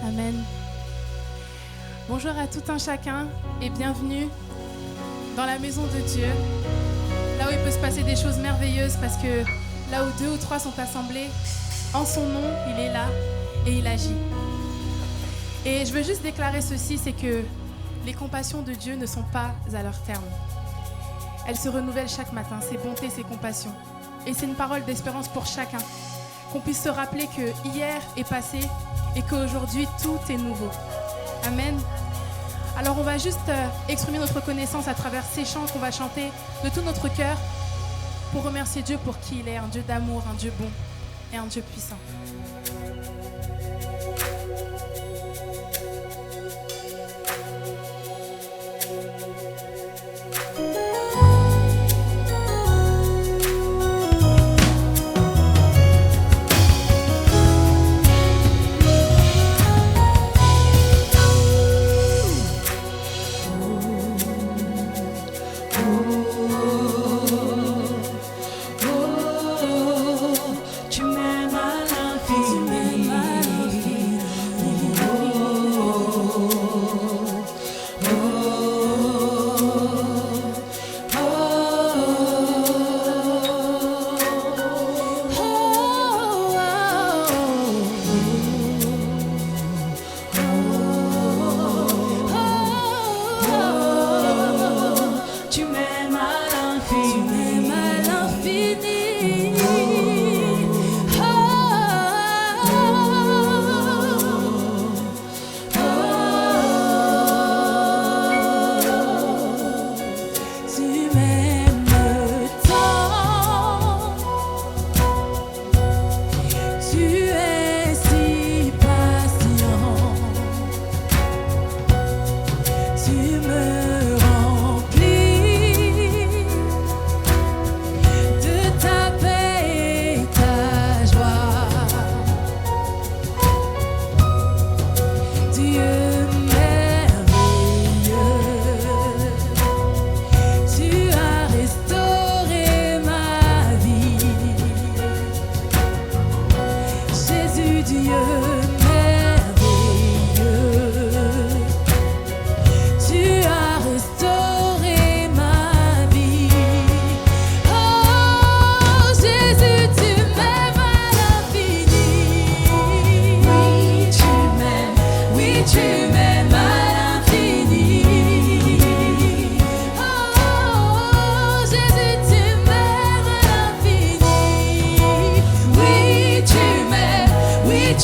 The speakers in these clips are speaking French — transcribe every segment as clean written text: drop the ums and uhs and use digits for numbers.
Amen. Bonjour à tout un chacun et bienvenue dans la maison de Dieu, là où il peut se passer des choses merveilleuses parce que là où 2 ou 3 sont assemblés, en son nom, il est là et il agit. Et je veux juste déclarer ceci, c'est que les compassions de Dieu ne sont pas à leur terme. Elles se renouvellent chaque matin, ses bontés, ses compassions. Et c'est une parole d'espérance pour chacun, qu'on puisse se rappeler que hier est passé et qu'aujourd'hui tout est nouveau. Amen. Alors on va juste exprimer notre reconnaissance à travers ces chants qu'on va chanter de tout notre cœur pour remercier Dieu pour qui il est, un Dieu d'amour, un Dieu bon et un Dieu puissant. Tu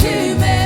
m'aimes.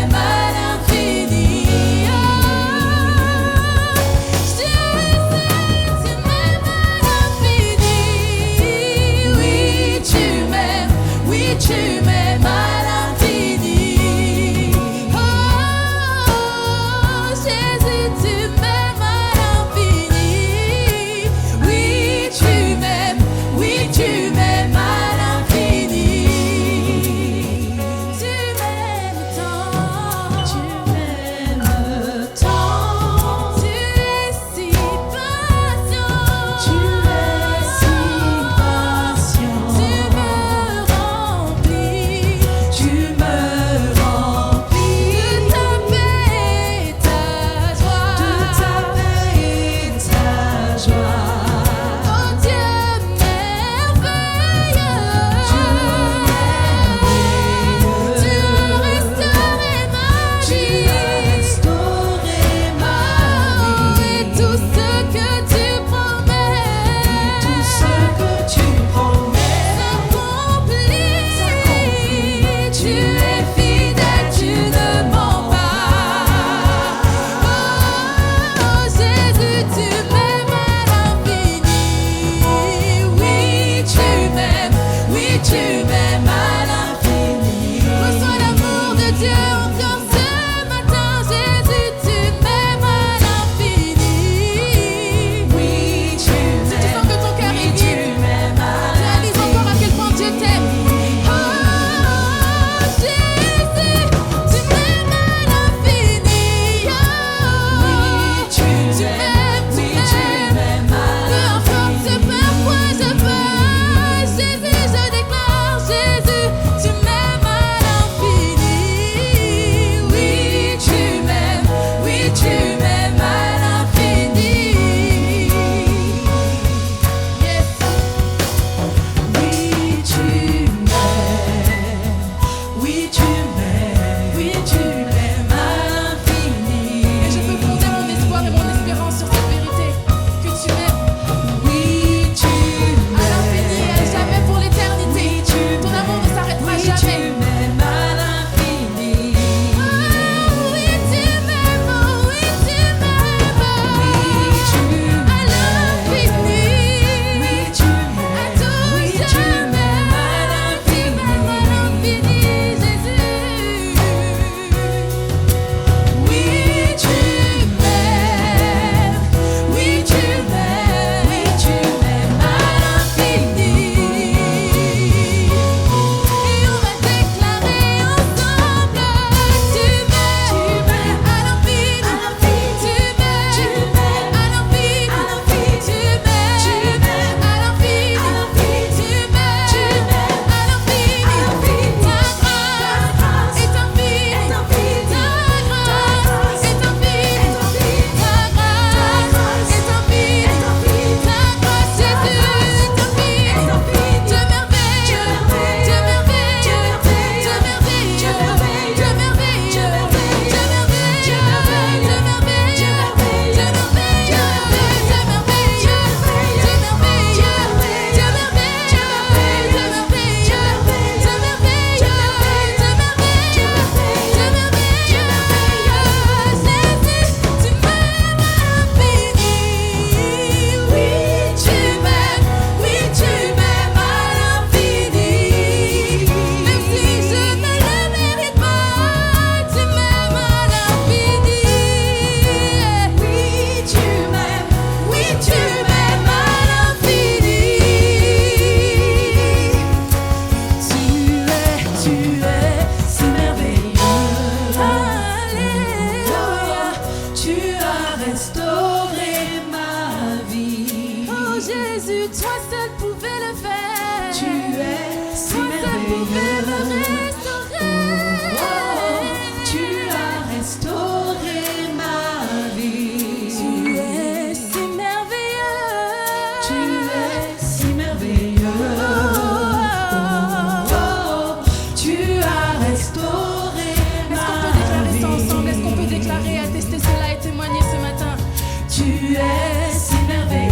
es si merveilleux.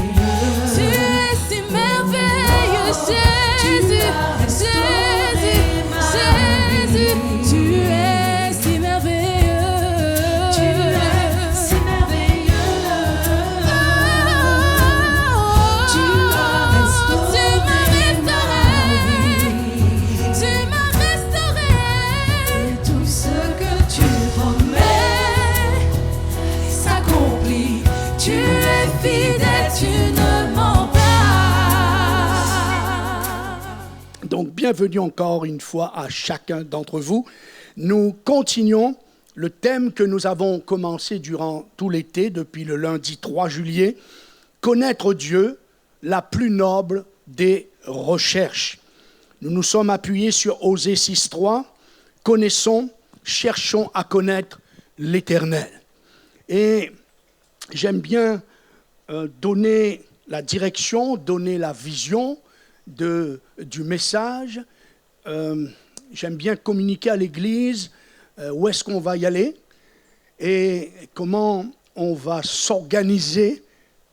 Tu es si merveilleux, Jésus. Jésus, Jésus, tu es si merveilleux. Tu es si merveilleux. Tu m'as restauré tu m'as restauré. et tout ce que tu promets s'accomplit. Tu es fidèle, tu ne mens pas. Donc, bienvenue encore une fois à chacun d'entre vous. Nous continuons le thème que nous avons commencé durant tout l'été, depuis le lundi 3 juillet, connaître Dieu, la plus noble des recherches. Nous nous sommes appuyés sur Osée 6.3, connaissons, cherchons à connaître l'Éternel. Et j'aime bien donner la direction, donner la vision du message. J'aime bien communiquer à l'Église où est-ce qu'on va y aller et comment on va s'organiser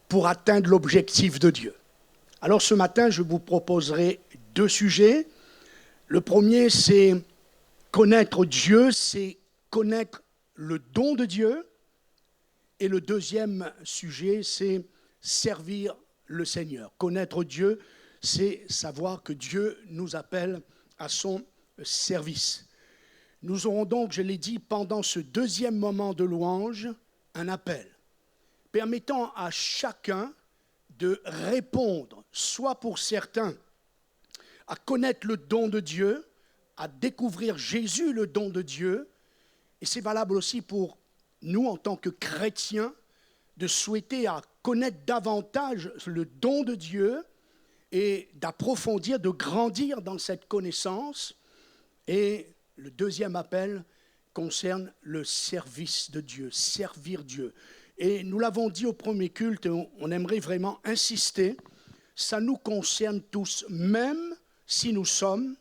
pour atteindre l'objectif de Dieu. Alors ce matin, je vous proposerai 2 sujets. Le premier, c'est connaître Dieu, c'est connaître le don de Dieu. Et le deuxième sujet, c'est servir le Seigneur. Connaître Dieu, c'est savoir que Dieu nous appelle à son service. Nous aurons donc, je l'ai dit, pendant ce deuxième moment de louange, un appel permettant à chacun de répondre, soit pour certains, à connaître le don de Dieu, à découvrir Jésus, le don de Dieu, et c'est valable aussi pour nous, en tant que chrétiens, de souhaiter à connaître davantage le don de Dieu et d'approfondir, de grandir dans cette connaissance. Et le deuxième appel concerne le service de Dieu, servir Dieu. Et nous l'avons dit au premier culte, on aimerait vraiment insister, ça nous concerne tous, même si nous sommes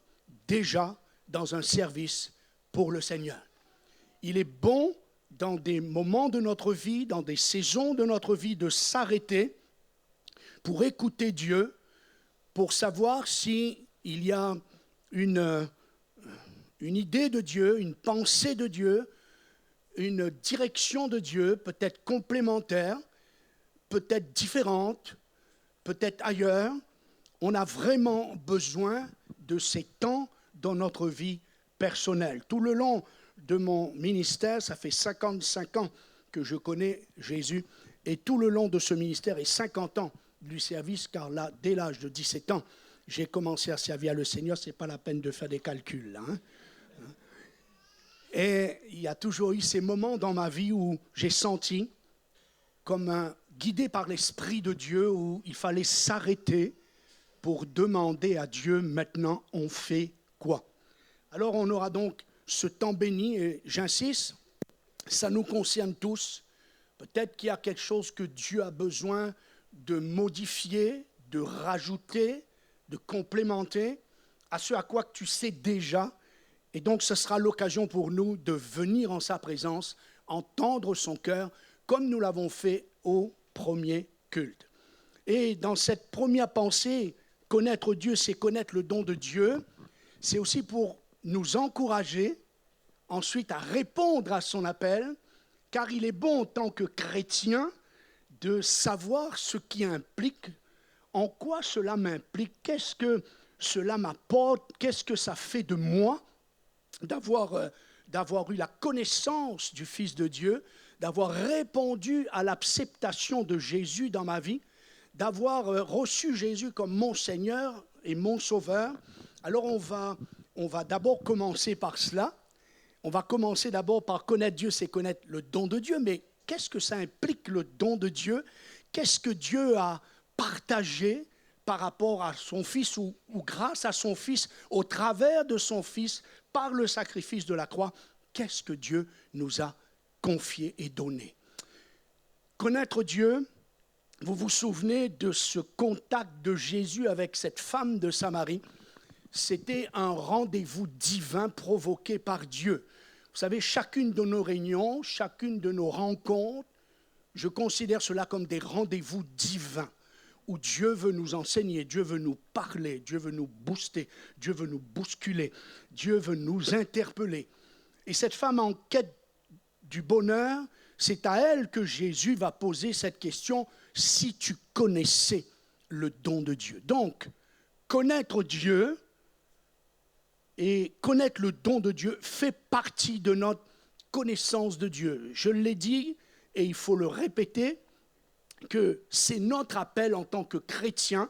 déjà dans un service pour le Seigneur. Il est bon, dans des moments de notre vie, dans des saisons de notre vie, de s'arrêter pour écouter Dieu, pour savoir s'il y a une idée de Dieu, une pensée de Dieu, une direction de Dieu, peut-être complémentaire, peut-être différente, peut-être ailleurs. On a vraiment besoin de ces temps dans notre vie personnelle. Tout le long de mon ministère, ça fait 55 ans que je connais Jésus, et tout le long de ce ministère et 50 ans du service, car là, dès l'âge de 17 ans, j'ai commencé à servir le Seigneur, ce n'est pas la peine de faire des calculs, là, hein. Et il y a toujours eu ces moments dans ma vie où j'ai senti, comme guidé par l'Esprit de Dieu, où il fallait s'arrêter pour demander à Dieu, maintenant, on fait quoi? Alors on aura donc ce temps béni, et j'insiste, ça nous concerne tous. Peut-être qu'il y a quelque chose que Dieu a besoin de modifier, de rajouter, de complémenter à ce à quoi tu sais déjà. Et donc ce sera l'occasion pour nous de venir en sa présence, entendre son cœur, comme nous l'avons fait au premier culte. Et dans cette première pensée, connaître Dieu, c'est connaître le don de Dieu. C'est aussi pour nous encourager ensuite à répondre à son appel, car il est bon en tant que chrétien de savoir ce qui implique, en quoi cela m'implique, qu'est-ce que cela m'apporte, qu'est-ce que ça fait de moi d'avoir eu la connaissance du Fils de Dieu, d'avoir répondu à l'acceptation de Jésus dans ma vie, d'avoir reçu Jésus comme mon Seigneur et mon Sauveur. Alors on va d'abord commencer par cela. On va commencer d'abord par connaître Dieu, c'est connaître le don de Dieu. Mais qu'est-ce que ça implique, le don de Dieu? Qu'est-ce que Dieu a partagé par rapport à son Fils ou grâce à son Fils, au travers de son Fils, par le sacrifice de la croix? Qu'est-ce que Dieu nous a confié et donné? Connaître Dieu, vous vous souvenez de ce contact de Jésus avec cette femme de Samarie? C'était un rendez-vous divin provoqué par Dieu. Vous savez, chacune de nos réunions, chacune de nos rencontres je considère cela comme des rendez-vous divins où Dieu veut nous enseigner, Dieu veut nous parler, Dieu veut nous booster, Dieu veut nous bousculer, Dieu veut nous interpeller. Et cette femme en quête du bonheur, c'est à elle que Jésus va poser cette question, si tu connaissais le don de Dieu. Donc, connaître Dieu et connaître le don de Dieu fait partie de notre connaissance de Dieu. Je l'ai dit, et il faut le répéter, que c'est notre appel en tant que chrétien,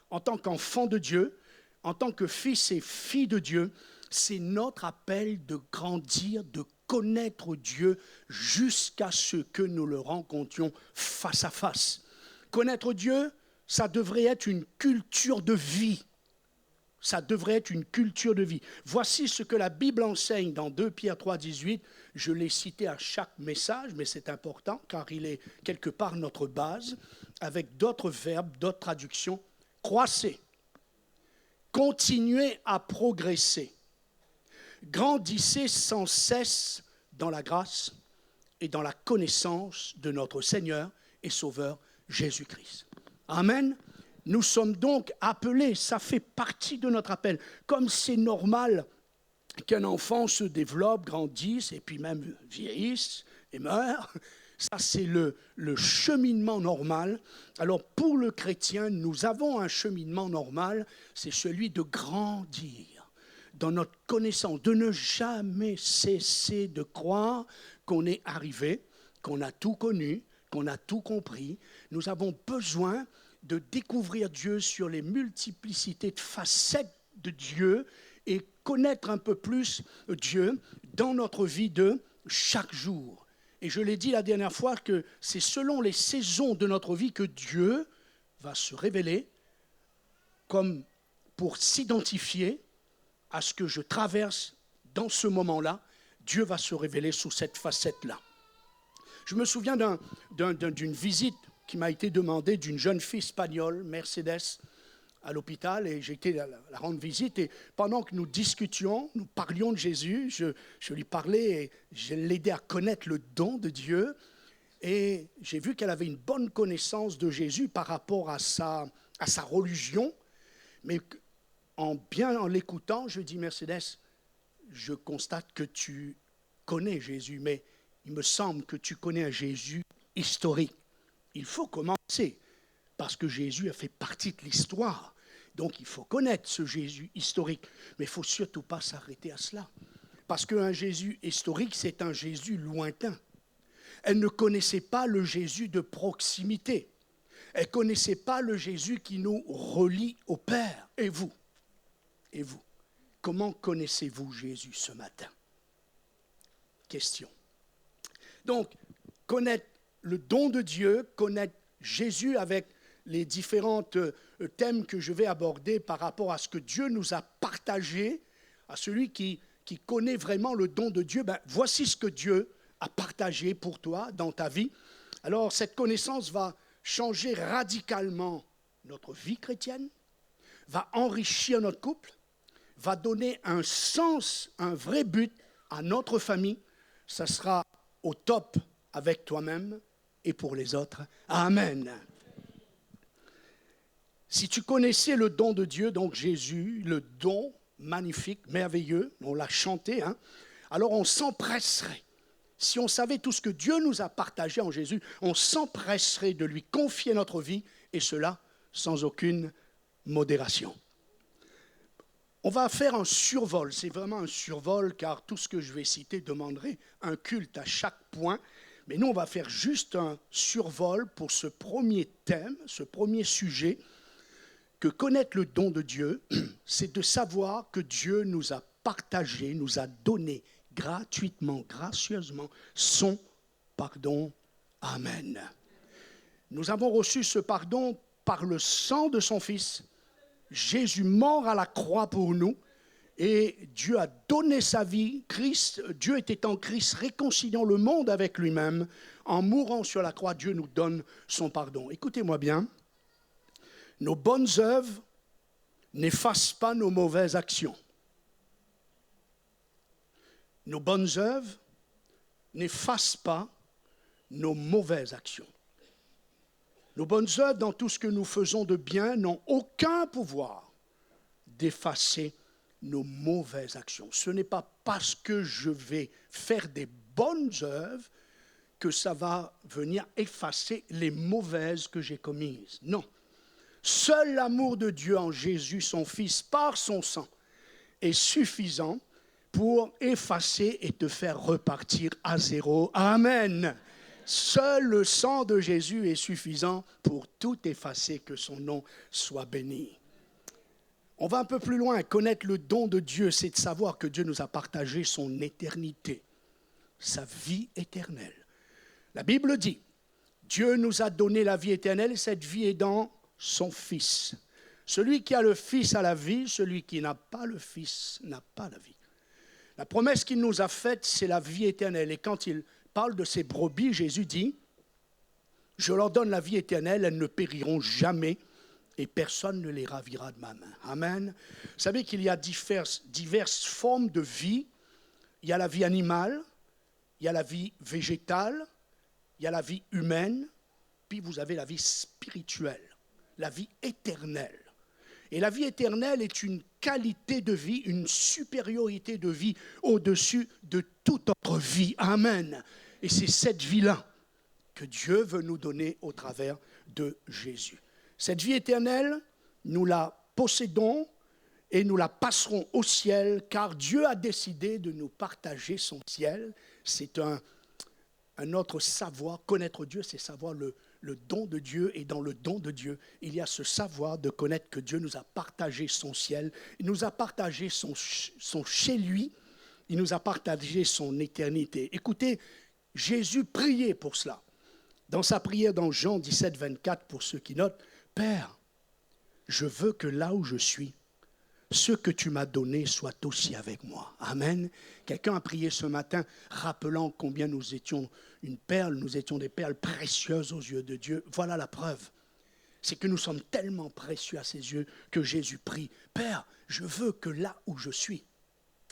en tant qu'enfant de Dieu, en tant que fils et filles de Dieu, c'est notre appel de grandir, de connaître Dieu jusqu'à ce que nous le rencontrions face à face. Connaître Dieu, ça devrait être une culture de vie. Ça devrait être une culture de vie. Voici ce que la Bible enseigne dans 2 Pierre 3, 18. Je l'ai cité à chaque message, mais c'est important car il est quelque part notre base, avec d'autres verbes, d'autres traductions. Croissez, continuez à progresser, grandissez sans cesse dans la grâce et dans la connaissance de notre Seigneur et Sauveur Jésus-Christ. Amen. Nous sommes donc appelés, ça fait partie de notre appel. Comme c'est normal qu'un enfant se développe, grandisse et puis même vieillisse et meurt, ça c'est le cheminement normal. Alors pour le chrétien, nous avons un cheminement normal, c'est celui de grandir dans notre connaissance, de ne jamais cesser de croire qu'on est arrivé, qu'on a tout connu, qu'on a tout compris. Nous avons besoin de découvrir Dieu sur les multiplicités de facettes de Dieu et connaître un peu plus Dieu dans notre vie de chaque jour. Et je l'ai dit la dernière fois que c'est selon les saisons de notre vie que Dieu va se révéler comme pour s'identifier à ce que je traverse dans ce moment-là. Dieu va se révéler sous cette facette-là. Je me souviens d'une visite qui m'a été demandée d'une jeune fille espagnole, Mercedes, à l'hôpital, et j'ai été la rendre visite, et pendant que nous discutions, nous parlions de Jésus, je lui parlais et je l'aidais à connaître le don de Dieu, et j'ai vu qu'elle avait une bonne connaissance de Jésus par rapport à sa religion, mais en l'écoutant, je dis, Mercedes, je constate que tu connais Jésus, mais il me semble que tu connais un Jésus historique. Il faut commencer, parce que Jésus a fait partie de l'histoire. Donc il faut connaître ce Jésus historique. Mais il ne faut surtout pas s'arrêter à cela. Parce qu'un Jésus historique, c'est un Jésus lointain. Elle ne connaissait pas le Jésus de proximité. Elle ne connaissait pas le Jésus qui nous relie au Père. Et vous? Et vous? Comment connaissez-vous Jésus ce matin? Question. Donc, connaître le don de Dieu, connaître Jésus avec les différents thèmes que je vais aborder par rapport à ce que Dieu nous a partagé, à celui qui connaît vraiment le don de Dieu, voici ce que Dieu a partagé pour toi dans ta vie. Alors, cette connaissance va changer radicalement notre vie chrétienne, va enrichir notre couple, va donner un sens, un vrai but à notre famille. Ça sera au top avec toi-même et pour les autres. Amen. Si tu connaissais le don de Dieu, donc Jésus, le don magnifique, merveilleux, on l'a chanté, alors on s'empresserait. Si on savait tout ce que Dieu nous a partagé en Jésus, on s'empresserait de lui confier notre vie, et cela sans aucune modération. On va faire un survol, c'est vraiment un survol, car tout ce que je vais citer demanderait un culte à chaque point. Mais nous, on va faire juste un survol pour ce premier thème, ce premier sujet, que connaître le don de Dieu, c'est de savoir que Dieu nous a partagé, nous a donné gratuitement, gracieusement, son pardon. Amen. Nous avons reçu ce pardon par le sang de son Fils, Jésus mort à la croix pour nous, et Dieu a donné sa vie. Dieu était en Christ, réconciliant le monde avec lui-même. En mourant sur la croix, Dieu nous donne son pardon. Écoutez-moi bien, nos bonnes œuvres n'effacent pas nos mauvaises actions. Nos bonnes œuvres n'effacent pas nos mauvaises actions. Nos bonnes œuvres dans tout ce que nous faisons de bien n'ont aucun pouvoir d'effacer nos mauvaises actions. Ce n'est pas parce que je vais faire des bonnes œuvres que ça va venir effacer les mauvaises que j'ai commises. Non. Seul l'amour de Dieu en Jésus, son Fils, par son sang, est suffisant pour effacer et te faire repartir à zéro. Amen. Seul le sang de Jésus est suffisant pour tout effacer, que son nom soit béni. On va un peu plus loin. Connaître le don de Dieu, c'est de savoir que Dieu nous a partagé son éternité, sa vie éternelle. La Bible dit, Dieu nous a donné la vie éternelle, cette vie est dans son Fils. Celui qui a le Fils a la vie, celui qui n'a pas le Fils n'a pas la vie. La promesse qu'il nous a faite, c'est la vie éternelle. Et quand il parle de ces brebis, Jésus dit, « Je leur donne la vie éternelle, elles ne périront jamais, et personne ne les ravira de ma main. » Amen. Vous savez qu'il y a diverses formes de vie. Il y a la vie animale, il y a la vie végétale, il y a la vie humaine, puis vous avez la vie spirituelle, la vie éternelle. Et la vie éternelle est une qualité de vie, une supériorité de vie au-dessus de toute autre vie. Amen. Et c'est cette vie-là que Dieu veut nous donner au travers de Jésus. Cette vie éternelle, nous la possédons et nous la passerons au ciel, car Dieu a décidé de nous partager son ciel. C'est un autre savoir. Connaître Dieu, c'est savoir le don de Dieu. Et dans le don de Dieu, il y a ce savoir de connaître que Dieu nous a partagé son ciel. Il nous a partagé son chez lui. Il nous a partagé son éternité. Écoutez, Jésus priait pour cela. Dans sa prière dans Jean 17, 24, pour ceux qui notent, « Père, je veux que là où je suis, ce que tu m'as donné soit aussi avec moi. » Amen. Quelqu'un a prié ce matin, rappelant combien nous étions une perle, nous étions des perles précieuses aux yeux de Dieu. Voilà la preuve. C'est que nous sommes tellement précieux à ses yeux que Jésus prie, « Père, je veux que là où je suis,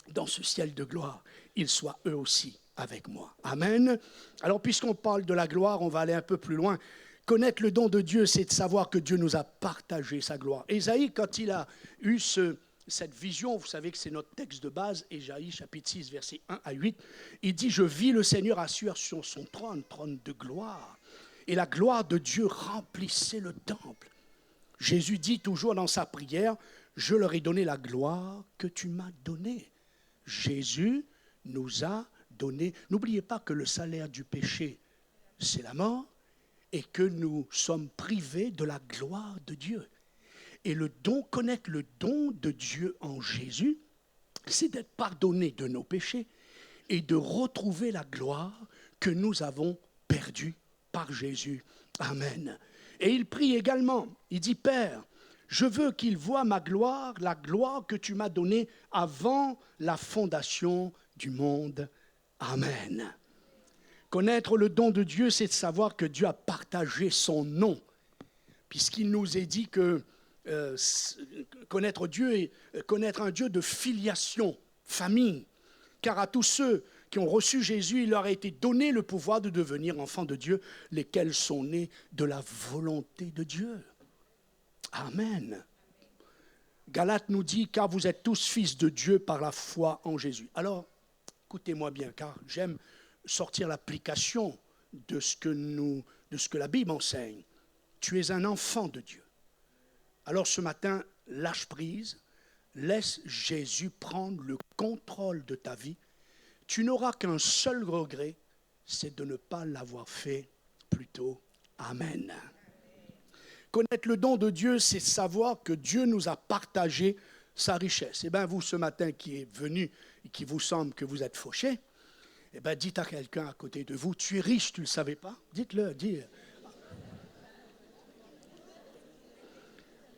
dans ce ciel de gloire, ils soient eux aussi avec moi. » Amen. Alors, puisqu'on parle de la gloire, on va aller un peu plus loin. Connaître le don de Dieu, c'est de savoir que Dieu nous a partagé sa gloire. Ésaïe, quand il a eu cette vision, vous savez que c'est notre texte de base, Ésaïe chapitre 6, versets 1 à 8, il dit « Je vis le Seigneur assis sur son trône, trône de gloire, et la gloire de Dieu remplissait le temple. » Jésus dit toujours dans sa prière « Je leur ai donné la gloire que tu m'as donnée. » Jésus nous a donné. N'oubliez pas que le salaire du péché, c'est la mort, et que nous sommes privés de la gloire de Dieu. Et connaître le don de Dieu en Jésus, c'est d'être pardonné de nos péchés et de retrouver la gloire que nous avons perdue par Jésus. Amen. Et il prie également, il dit, « Père, je veux qu'ils voient ma gloire, la gloire que tu m'as donnée avant la fondation du monde. Amen. » Connaître le don de Dieu, c'est de savoir que Dieu a partagé son nom, puisqu'il nous est dit que connaître Dieu et connaître un Dieu de filiation, famille, car à tous ceux qui ont reçu Jésus, il leur a été donné le pouvoir de devenir enfants de Dieu, lesquels sont nés de la volonté de Dieu. Amen. Galates nous dit, car vous êtes tous fils de Dieu par la foi en Jésus. Alors, écoutez-moi bien, car j'aime sortir l'application de ce que la Bible enseigne. Tu es un enfant de Dieu. Alors ce matin, lâche prise, laisse Jésus prendre le contrôle de ta vie. Tu n'auras qu'un seul regret, c'est de ne pas l'avoir fait plus tôt. Amen. Connaître le don de Dieu, c'est savoir que Dieu nous a partagé sa richesse. Eh bien, vous, ce matin, qui est venu et qui vous semble que vous êtes fauché, eh bien, dites à quelqu'un à côté de vous, tu es riche, tu ne le savais pas? Dites-le, dites.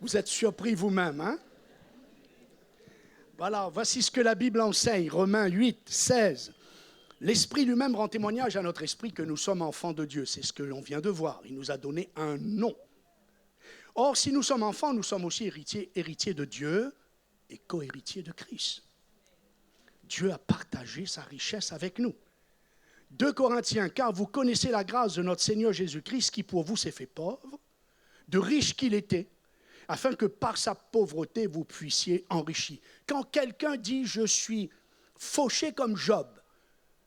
Vous êtes surpris vous-même, hein? Voilà, voici ce que la Bible enseigne, Romains 8, 16. L'Esprit lui-même rend témoignage à notre esprit que nous sommes enfants de Dieu. C'est ce que l'on vient de voir. Il nous a donné un nom. Or, si nous sommes enfants, nous sommes aussi héritiers de Dieu et co-héritiers de Christ. Dieu a partagé sa richesse avec nous. 2 Corinthiens, car vous connaissez la grâce de notre Seigneur Jésus-Christ qui pour vous s'est fait pauvre, de riche qu'il était, afin que par sa pauvreté vous puissiez enrichir. Quand quelqu'un dit « je suis fauché comme Job »,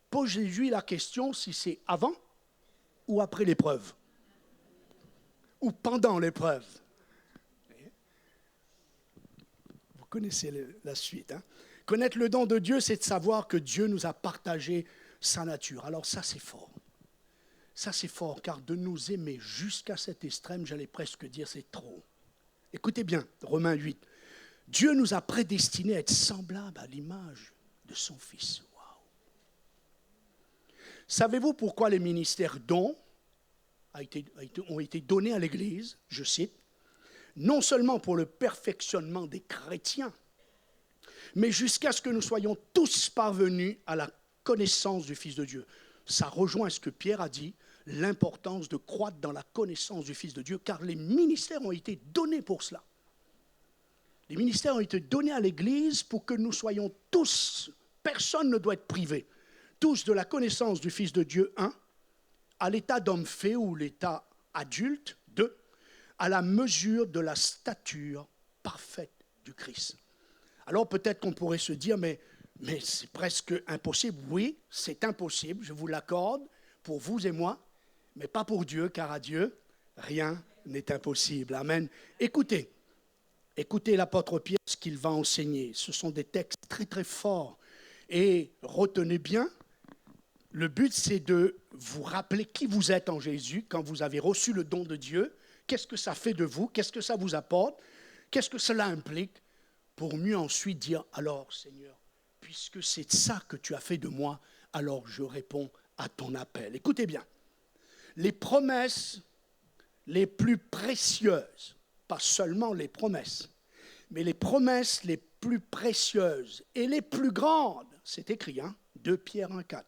posez-lui la question si c'est avant ou après l'épreuve, ou pendant l'épreuve. Vous connaissez la suite. Hein? Connaître le don de Dieu, c'est de savoir que Dieu nous a partagé sa nature. Alors ça, c'est fort. Ça, c'est fort, car de nous aimer jusqu'à cet extrême, j'allais presque dire, c'est trop. Écoutez bien, Romains 8. Dieu nous a prédestinés à être semblables à l'image de son Fils. Waouh. Savez-vous pourquoi les ministères dons ont été donnés à l'Église? Je cite. Non seulement pour le perfectionnement des chrétiens, mais jusqu'à ce que nous soyons tous parvenus à la connaissance du Fils de Dieu. Ça rejoint ce que Pierre a dit, l'importance de croître dans la connaissance du Fils de Dieu, car les ministères ont été donnés pour cela. Les ministères ont été donnés à l'Église pour que nous soyons tous, personne ne doit être privé, tous de la connaissance du Fils de Dieu, 1, à l'état d'homme fait ou l'état adulte, 2, à la mesure de la stature parfaite du Christ. Alors peut-être qu'on pourrait se dire, mais c'est presque impossible. Oui, c'est impossible, je vous l'accorde, pour vous et moi, mais pas pour Dieu, car à Dieu, rien n'est impossible. Amen. Écoutez l'apôtre Pierre, ce qu'il va enseigner. Ce sont des textes très très forts. Et retenez bien, le but c'est de vous rappeler qui vous êtes en Jésus quand vous avez reçu le don de Dieu. Qu'est-ce que ça fait de vous? Qu'est-ce que ça vous apporte? Qu'est-ce que cela implique? Pour mieux ensuite dire, alors Seigneur, puisque c'est ça que tu as fait de moi, alors je réponds à ton appel. Écoutez bien, les promesses les plus précieuses, pas seulement les promesses, mais les promesses les plus précieuses et les plus grandes, c'est écrit, 2 Pierre 1,4.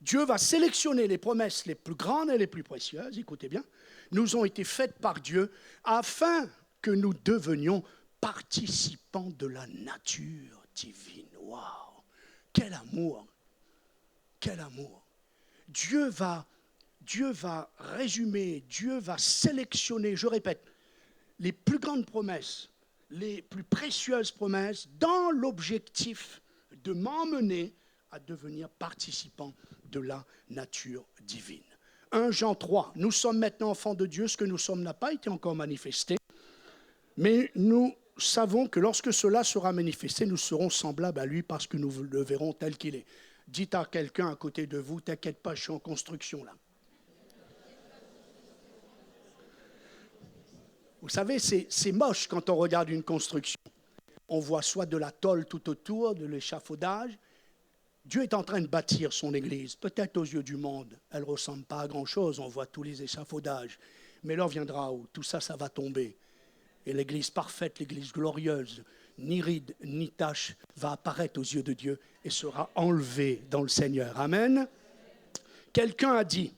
Dieu va sélectionner les promesses les plus grandes et les plus précieuses, écoutez bien, nous ont été faites par Dieu afin que nous devenions participants de la nature divine. Waouh! Quel amour! Quel amour! Dieu va résumer, Dieu va sélectionner, je répète, les plus grandes promesses, les plus précieuses promesses, dans l'objectif de m'emmener à devenir participant de la nature divine. 1 Jean 3, nous sommes maintenant enfants de Dieu, ce que nous sommes n'a pas été encore manifesté, mais nous savons que lorsque cela sera manifesté, nous serons semblables à lui parce que nous le verrons tel qu'il est. Dites à quelqu'un à côté de vous, t'inquiète pas, je suis en construction là. Vous savez, c'est moche quand on regarde une construction. On voit soit de la tôle tout autour, de l'échafaudage. Dieu est en train de bâtir son Église. Peut-être aux yeux du monde, elle ne ressemble pas à grand-chose. On voit tous les échafaudages. Mais l'heure viendra où tout ça, ça va tomber. Et l'Église parfaite, l'Église glorieuse, ni ride, ni tache, va apparaître aux yeux de Dieu et sera enlevée dans le Seigneur. Amen. Quelqu'un a dit,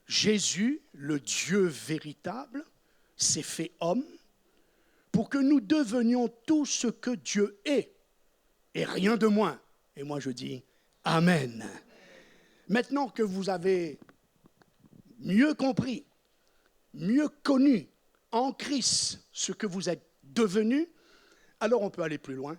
Jésus, le Dieu véritable, s'est fait homme pour que nous devenions tout ce que Dieu est, et rien de moins. Et moi je dis, Amen. Maintenant que vous avez mieux compris, mieux connu en Christ ce que vous êtes devenu, alors on peut aller plus loin.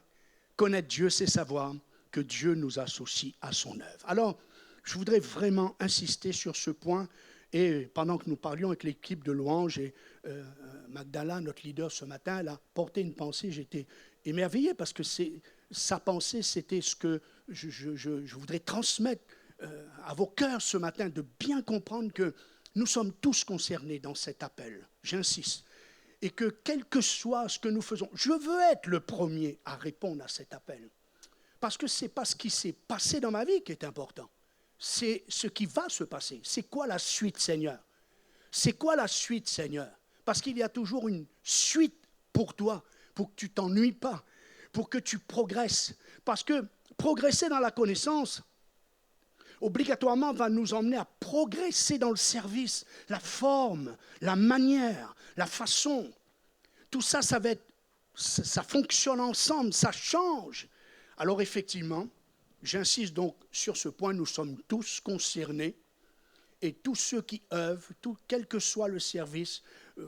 Connaître Dieu, c'est savoir que Dieu nous associe à son œuvre. Alors, je voudrais vraiment insister sur ce point. Et pendant que nous parlions avec l'équipe de louange, et Magdala, notre leader ce matin, elle a porté une pensée. J'étais émerveillé parce que sa pensée, c'était ce que je voudrais transmettre à vos cœurs ce matin, de bien comprendre que nous sommes tous concernés dans cet appel. J'insiste. Et que quel que soit ce que nous faisons, je veux être le premier à répondre à cet appel. Parce que ce n'est pas ce qui s'est passé dans ma vie qui est important. C'est ce qui va se passer. C'est quoi la suite, Seigneur? C'est quoi la suite, Seigneur? Parce qu'il y a toujours une suite pour toi, pour que tu ne t'ennuies pas, pour que tu progresses. Parce que progresser dans la connaissance, obligatoirement, va nous emmener à progresser dans le service, la forme, la manière, la façon. Tout ça, ça fonctionne ensemble, ça change. Alors effectivement, J'insiste donc sur ce point, nous sommes tous concernés et tous ceux qui œuvrent, quel que soit le service,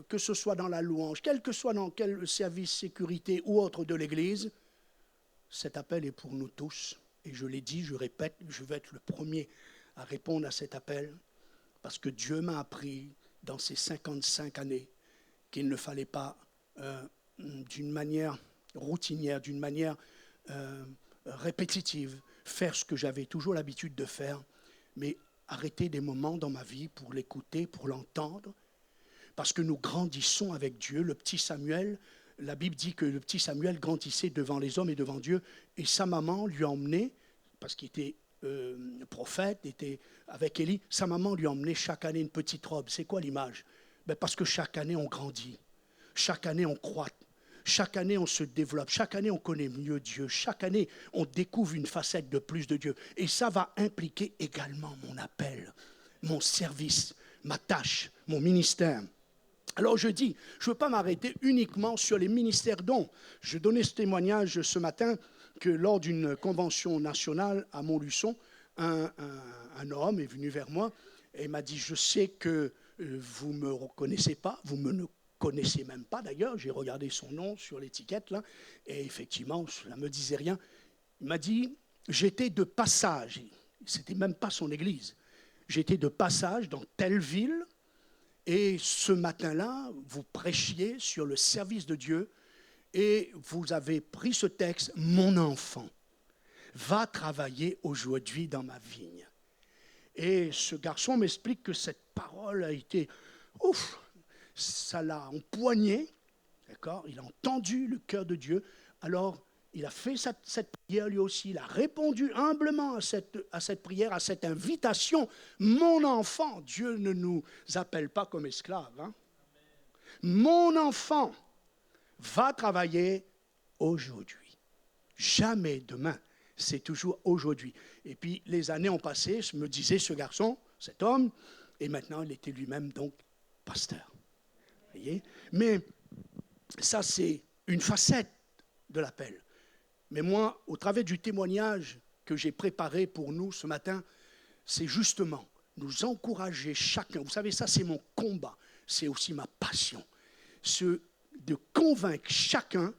que ce soit dans la louange, quel que soit dans quel service sécurité ou autre de l'Église, cet appel est pour nous tous. Et je l'ai dit, je répète, je vais être le premier à répondre à cet appel parce que Dieu m'a appris dans ces 55 années qu'il ne fallait pas, d'une manière routinière, d'une manière répétitive, faire ce que j'avais toujours l'habitude de faire, mais arrêter des moments dans ma vie pour l'écouter, pour l'entendre, parce que nous grandissons avec Dieu. Le petit Samuel, la Bible dit que le petit Samuel grandissait devant les hommes et devant Dieu, et sa maman lui a emmené, parce qu'il était prophète, était avec Élie, sa maman lui a emmené chaque année une petite robe. C'est quoi l'image? Parce que chaque année on grandit, chaque année on croît. Chaque année, on se développe. Chaque année, on connaît mieux Dieu. Chaque année, on découvre une facette de plus de Dieu. Et ça va impliquer également mon appel, mon service, ma tâche, mon ministère. Alors je dis, je ne veux pas m'arrêter uniquement sur les ministères dons. Je donnais ce témoignage ce matin que lors d'une convention nationale à Montluçon, un homme est venu vers moi et m'a dit, je sais que vous ne me reconnaissez pas, vous ne connaissais même pas d'ailleurs, j'ai regardé son nom sur l'étiquette là, et effectivement, ça ne me disait rien. Il m'a dit, j'étais de passage, c'était même pas son église, j'étais de passage dans telle ville, et ce matin-là, vous prêchiez sur le service de Dieu, et vous avez pris ce texte, mon enfant, va travailler aujourd'hui dans ma vigne. Et ce garçon m'explique que cette parole a été, ouf, ça l'a empoigné, d'accord? Il a entendu le cœur de Dieu. Alors, il a fait cette prière lui aussi. Il a répondu humblement à cette prière, à cette invitation. Mon enfant, Dieu ne nous appelle pas comme esclaves. Hein? Mon enfant va travailler aujourd'hui. Jamais demain. C'est toujours aujourd'hui. Et puis, les années ont passé, me disait ce garçon, cet homme, et maintenant, il était lui-même donc pasteur. Voyez? Mais ça, c'est une facette de l'appel. Mais moi, au travers du témoignage que j'ai préparé pour nous ce matin, c'est justement nous encourager chacun. Vous savez, ça, c'est mon combat. C'est aussi ma passion. De convaincre chacun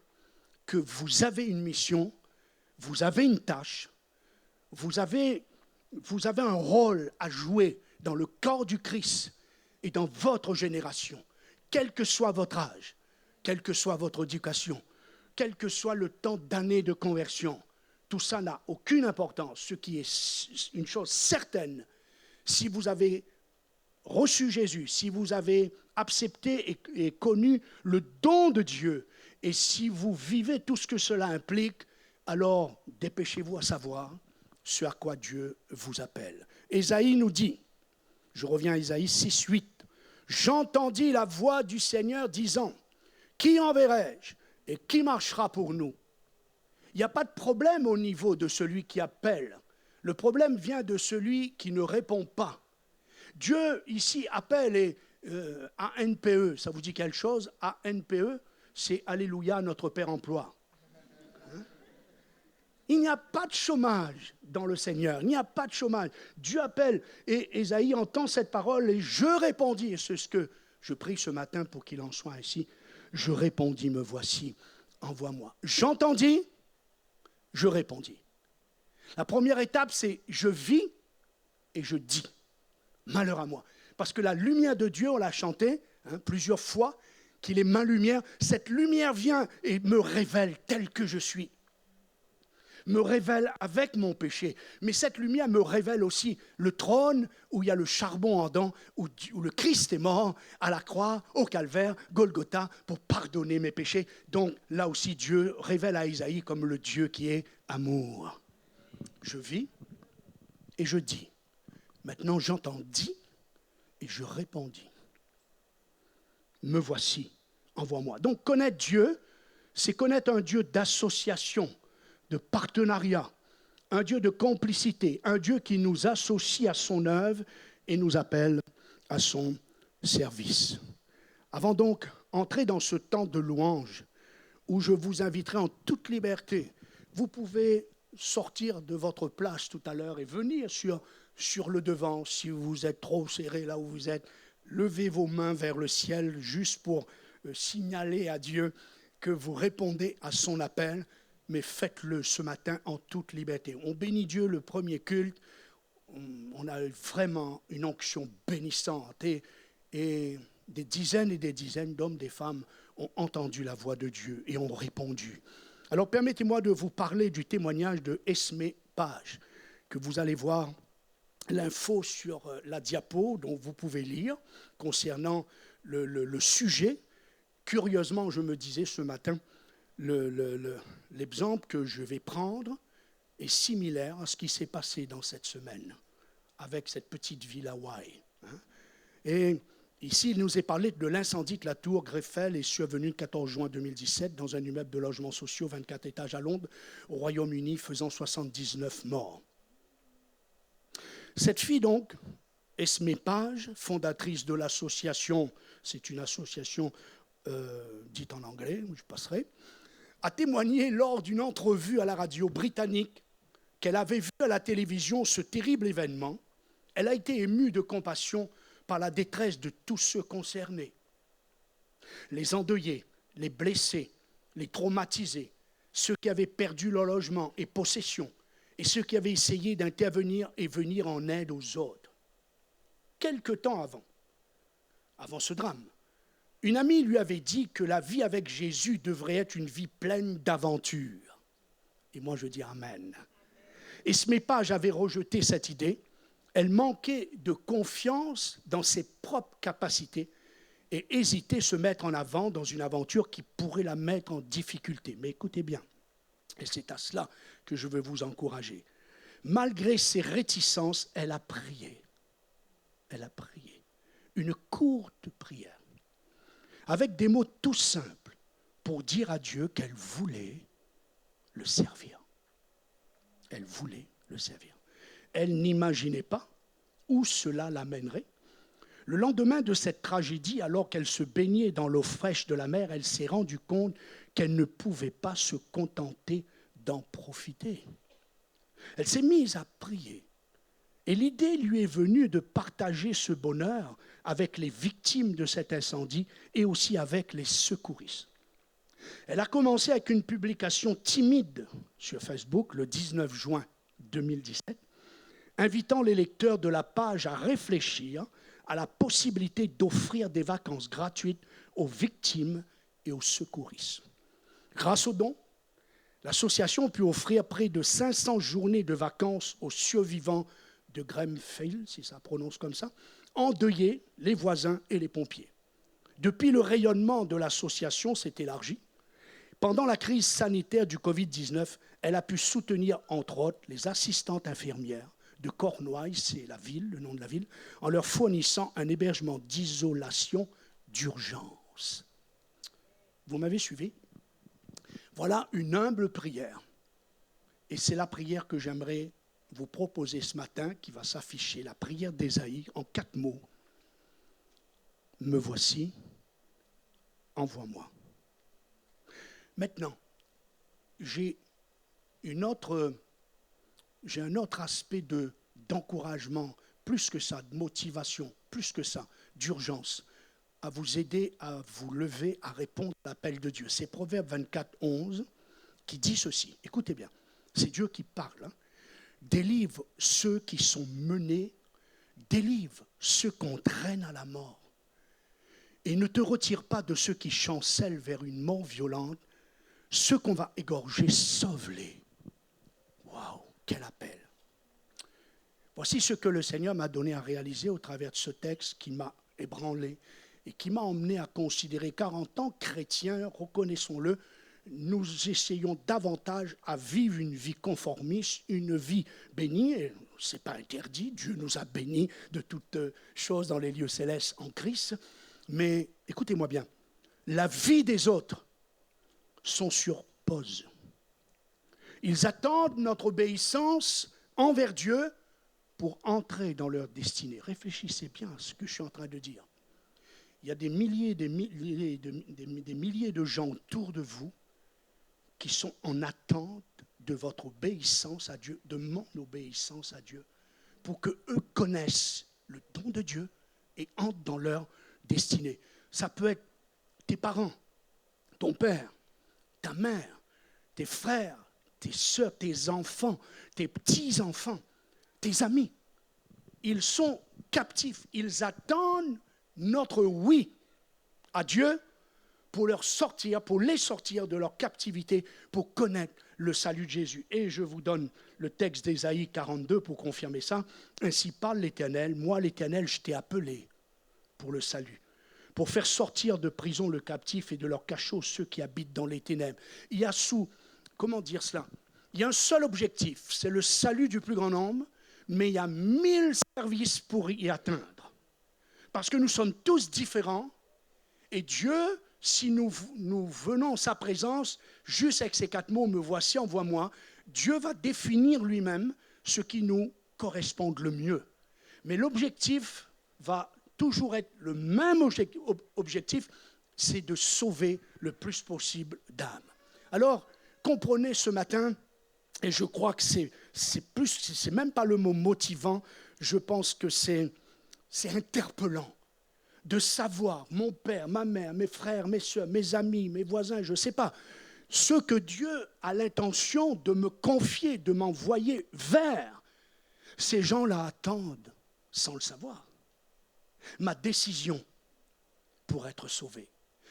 que vous avez une mission, vous avez une tâche, vous avez un rôle à jouer dans le corps du Christ et dans votre génération. Quel que soit votre âge, quelle que soit votre éducation, quel que soit le temps d'année de conversion, tout ça n'a aucune importance. Ce qui est une chose certaine, si vous avez reçu Jésus, si vous avez accepté et connu le don de Dieu, et si vous vivez tout ce que cela implique, alors dépêchez-vous à savoir ce à quoi Dieu vous appelle. Ésaïe nous dit, je reviens à Ésaïe 6, 8, « J'entendis la voix du Seigneur disant, qui enverrai-je et qui marchera pour nous ?» Il n'y a pas de problème au niveau de celui qui appelle. Le problème vient de celui qui ne répond pas. Dieu, ici, appelle et ANPE, ça vous dit quelque chose? ANPE, c'est « Alléluia, notre Père emploie ». Il n'y a pas de chômage dans le Seigneur, il n'y a pas de chômage. Dieu appelle, et Ésaïe entend cette parole, et je répondis, et c'est ce que je prie ce matin pour qu'il en soit ainsi, je répondis, me voici, envoie-moi. J'entendis, je répondis. La première étape, c'est je vis et je dis. Malheur à moi. Parce que la lumière de Dieu, on l'a chanté plusieurs fois, qu'il est ma lumière. Cette lumière vient et me révèle tel que je suis. Me révèle avec mon péché. Mais cette lumière me révèle aussi le trône où il y a le charbon ardent, où le Christ est mort à la croix, au calvaire, Golgotha, pour pardonner mes péchés. Donc là aussi, Dieu révèle à Isaïe comme le Dieu qui est amour. Je vis et je dis. Maintenant, j'entendis et je répondis. Me voici, envoie-moi. Donc connaître Dieu, c'est connaître un Dieu d'association, de partenariat, un Dieu de complicité, un Dieu qui nous associe à son œuvre et nous appelle à son service. Avant donc d'entrer dans ce temps de louange, où je vous inviterai en toute liberté, vous pouvez sortir de votre place tout à l'heure et venir sur le devant. Si vous êtes trop serré là où vous êtes, levez vos mains vers le ciel juste pour signaler à Dieu que vous répondez à son appel, mais faites-le ce matin en toute liberté. On bénit Dieu le premier culte. On a vraiment une onction bénissante et des dizaines d'hommes, des femmes ont entendu la voix de Dieu et ont répondu. Alors permettez-moi de vous parler du témoignage de Esme Page, que vous allez voir l'info sur la diapo dont vous pouvez lire concernant le sujet. Curieusement, je me disais ce matin, l'exemple que je vais prendre est similaire à ce qui s'est passé dans cette semaine avec cette petite ville Hawaï. Et ici, il nous est parlé de l'incendie de la tour Grenfell est survenu le 14 juin 2017 dans un immeuble de logements sociaux, 24 étages à Londres, au Royaume-Uni, faisant 79 morts. Cette fille, donc, Esme Page, fondatrice de l'association, c'est une association dite en anglais, je passerai, a témoigné lors d'une entrevue à la radio britannique qu'elle avait vu à la télévision ce terrible événement. Elle a été émue de compassion par la détresse de tous ceux concernés. Les endeuillés, les blessés, les traumatisés, ceux qui avaient perdu leur logement et possession, et ceux qui avaient essayé d'intervenir et venir en aide aux autres. Quelque temps avant ce drame, une amie lui avait dit que la vie avec Jésus devrait être une vie pleine d'aventures. Et moi je dis Amen. Esme Page avait rejeté cette idée. Elle manquait de confiance dans ses propres capacités et hésitait à se mettre en avant dans une aventure qui pourrait la mettre en difficulté. Mais écoutez bien, et c'est à cela que je veux vous encourager. Malgré ses réticences, elle a prié. Elle a prié. Une courte prière. Avec des mots tout simples pour dire à Dieu qu'elle voulait le servir. Elle voulait le servir. Elle n'imaginait pas où cela l'amènerait. Le lendemain de cette tragédie, alors qu'elle se baignait dans l'eau fraîche de la mer, elle s'est rendue compte qu'elle ne pouvait pas se contenter d'en profiter. Elle s'est mise à prier. Et l'idée lui est venue de partager ce bonheur avec les victimes de cet incendie et aussi avec les secouristes. Elle a commencé avec une publication timide sur Facebook le 19 juin 2017, invitant les lecteurs de la page à réfléchir à la possibilité d'offrir des vacances gratuites aux victimes et aux secouristes. Grâce aux dons, l'association a pu offrir près de 500 journées de vacances aux survivants de Grenfell, si ça prononce comme ça, endeuillés, les voisins et les pompiers. Depuis, le rayonnement de l'association s'est élargi. Pendant la crise sanitaire du Covid-19, elle a pu soutenir, entre autres, les assistantes infirmières de Cornouailles, c'est la ville, le nom de la ville, en leur fournissant un hébergement d'isolation d'urgence. Vous m'avez suivi? Voilà une humble prière. Et c'est la prière que j'aimerais vous proposer ce matin, qui va s'afficher, la prière d'Ésaïe, en 4 mots. Me voici, envoie-moi. Maintenant, j'ai un autre aspect d'encouragement, plus que ça, de motivation, plus que ça, d'urgence, à vous aider à vous lever, à répondre à l'appel de Dieu. C'est Proverbe 24, 11 qui dit ceci. Écoutez bien, c'est Dieu qui parle. Délivre ceux qui sont menés, délivre ceux qu'on traîne à la mort. Et ne te retire pas de ceux qui chancellent vers une mort violente. Ceux qu'on va égorger, sauve-les. Waouh, quel appel. Voici ce que le Seigneur m'a donné à réaliser au travers de ce texte qui m'a ébranlé et qui m'a emmené à considérer car en tant que chrétien, reconnaissons-le, nous essayons davantage à vivre une vie conformiste, une vie bénie. Ce n'est pas interdit, Dieu nous a bénis de toutes choses dans les lieux célestes en Christ. Mais écoutez-moi bien, la vie des autres sont sur pause. Ils attendent notre obéissance envers Dieu pour entrer dans leur destinée. Réfléchissez bien à ce que je suis en train de dire. Il y a des milliers de gens autour de vous qui sont en attente de votre obéissance à Dieu, de mon obéissance à Dieu, pour qu'eux connaissent le don de Dieu et entrent dans leur destinée. Ça peut être tes parents, ton père, ta mère, tes frères, tes soeurs, tes enfants, tes petits-enfants, tes amis. Ils sont captifs. Ils attendent notre oui à Dieu pour les sortir de leur captivité, pour connaître le salut de Jésus. Et je vous donne le texte d'Ésaïe 42 pour confirmer ça. Ainsi parle l'Éternel, moi l'Éternel, je t'ai appelé pour le salut, pour faire sortir de prison le captif et de leur cachot ceux qui habitent dans les ténèbres. Il y a comment dire cela? Il y a un seul objectif, c'est le salut du plus grand nombre, mais il y a 1000 services pour y atteindre. Parce que nous sommes tous différents, et Dieu, si nous venons en sa présence, juste avec ces 4 mots, me voici, envoie-moi, Dieu va définir lui-même ce qui nous correspond le mieux. Mais l'objectif va toujours être le même objectif, c'est de sauver le plus possible d'âmes. Alors, comprenez ce matin, et je crois que c'est même pas le mot motivant, je pense que c'est interpellant de savoir, mon père, ma mère, mes frères, mes soeurs, mes amis, mes voisins, je ne sais pas, ce que Dieu a l'intention de me confier, de m'envoyer vers, ces gens-là attendent sans le savoir ma décision pour être sauvé.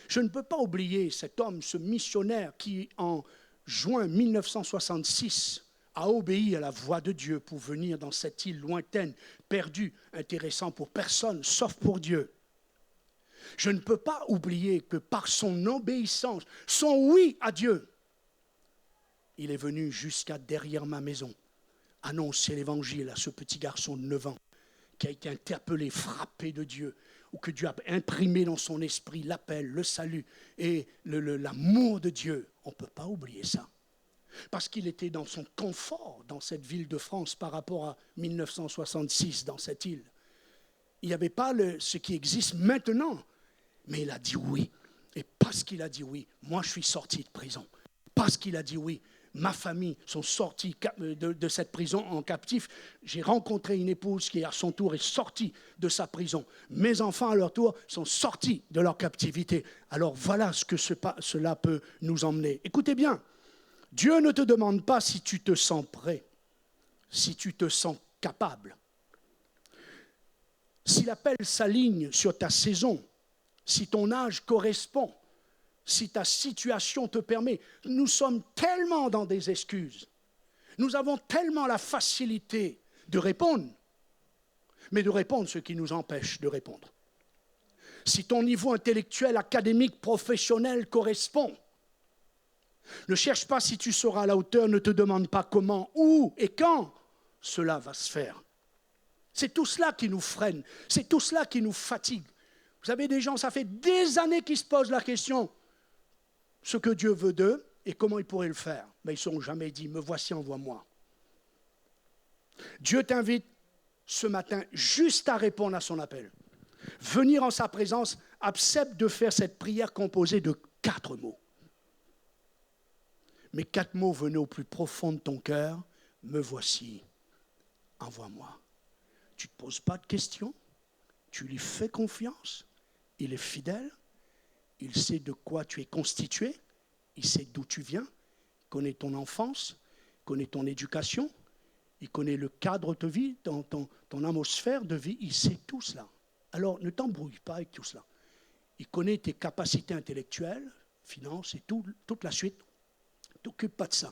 Je ne peux pas oublier cet homme, ce missionnaire qui, en juin 1966, a obéi à la voix de Dieu pour venir dans cette île lointaine, perdue, intéressant pour personne, sauf pour Dieu. Je ne peux pas oublier que par son obéissance, son oui à Dieu, il est venu jusqu'à derrière ma maison, annoncer l'évangile à ce petit garçon de 9 ans, qui a été interpellé, frappé de Dieu, ou que Dieu a imprimé dans son esprit l'appel, le salut et l'amour de Dieu. On ne peut pas oublier ça. Parce qu'il était dans son confort dans cette ville de France par rapport à 1966 dans cette île. Il n'y avait pas ce qui existe maintenant, mais il a dit oui. Et parce qu'il a dit oui, moi je suis sorti de prison. Parce qu'il a dit oui, ma famille sont sortis de cette prison en captif. J'ai rencontré une épouse qui, à son tour, est sortie de sa prison. Mes enfants, à leur tour, sont sortis de leur captivité. Alors voilà ce que cela peut nous emmener. Écoutez bien, Dieu ne te demande pas si tu te sens prêt, si tu te sens capable. Si l'appel s'aligne sur ta saison, si ton âge correspond, si ta situation te permet. Nous sommes tellement dans des excuses. Nous avons tellement la facilité de répondre, mais de répondre ce qui nous empêche de répondre. Si ton niveau intellectuel, académique, professionnel correspond, ne cherche pas si tu seras à la hauteur, ne te demande pas comment, où et quand cela va se faire. C'est tout cela qui nous freine, c'est tout cela qui nous fatigue. Vous avez des gens, ça fait des années qu'ils se posent la question, ce que Dieu veut d'eux et comment ils pourraient le faire. Mais ils ne se sont jamais dit, me voici, envoie-moi. Dieu t'invite ce matin juste à répondre à son appel. Venir en sa présence, accepte de faire cette prière composée de 4 mots. Mais 4 mots venaient au plus profond de ton cœur, me voici, envoie-moi. Tu ne te poses pas de questions, tu lui fais confiance, il est fidèle, il sait de quoi tu es constitué, il sait d'où tu viens, il connaît ton enfance, il connaît ton éducation, il connaît le cadre de vie, ton atmosphère de vie, il sait tout cela. Alors ne t'embrouille pas avec tout cela. Il connaît tes capacités intellectuelles, finances et toute la suite. Ne t'occupe pas de ça.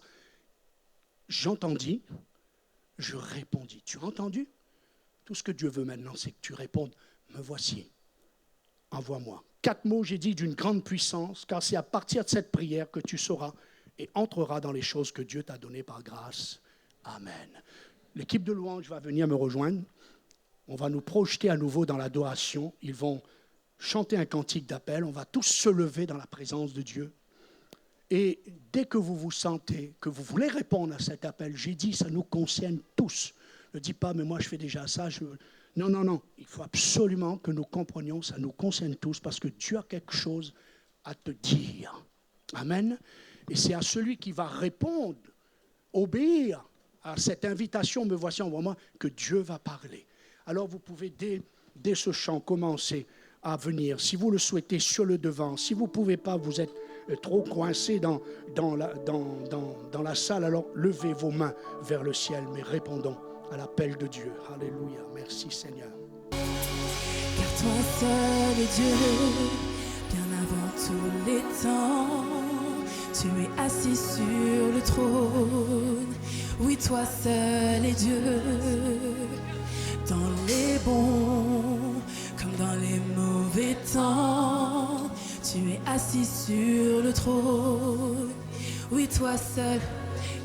J'entendis, je répondis. Tu as entendu? Tout ce que Dieu veut maintenant, c'est que tu répondes, me voici, envoie-moi. 4 mots, j'ai dit, d'une grande puissance, car c'est à partir de cette prière que tu sauras et entreras dans les choses que Dieu t'a données par grâce. Amen. L'équipe de louange va venir me rejoindre. On va nous projeter à nouveau dans l'adoration. Ils vont chanter un cantique d'appel. On va tous se lever dans la présence de Dieu. Et dès que vous vous sentez que vous voulez répondre à cet appel, j'ai dit, ça nous concerne tous. Ne dis pas, mais moi je fais déjà ça. Non, non, non. Il faut absolument que nous comprenions, ça nous concerne tous, parce que Dieu a quelque chose à te dire. Amen. Et c'est à celui qui va répondre obéir à cette invitation, me voici en moi, que Dieu va parler. Alors vous pouvez dès ce chant commencer à venir, si vous le souhaitez, sur le devant. Si vous ne pouvez pas, vous êtes trop coincé dans la salle, alors levez vos mains vers le ciel, mais répondons à l'appel de Dieu. Alléluia, merci Seigneur. Car toi seul est Dieu, bien avant tous les temps. Tu es assis sur le trône. Oui, toi seul est Dieu, dans les bons comme dans les mauvais temps. Tu es assis sur le trône. Oui, toi seul,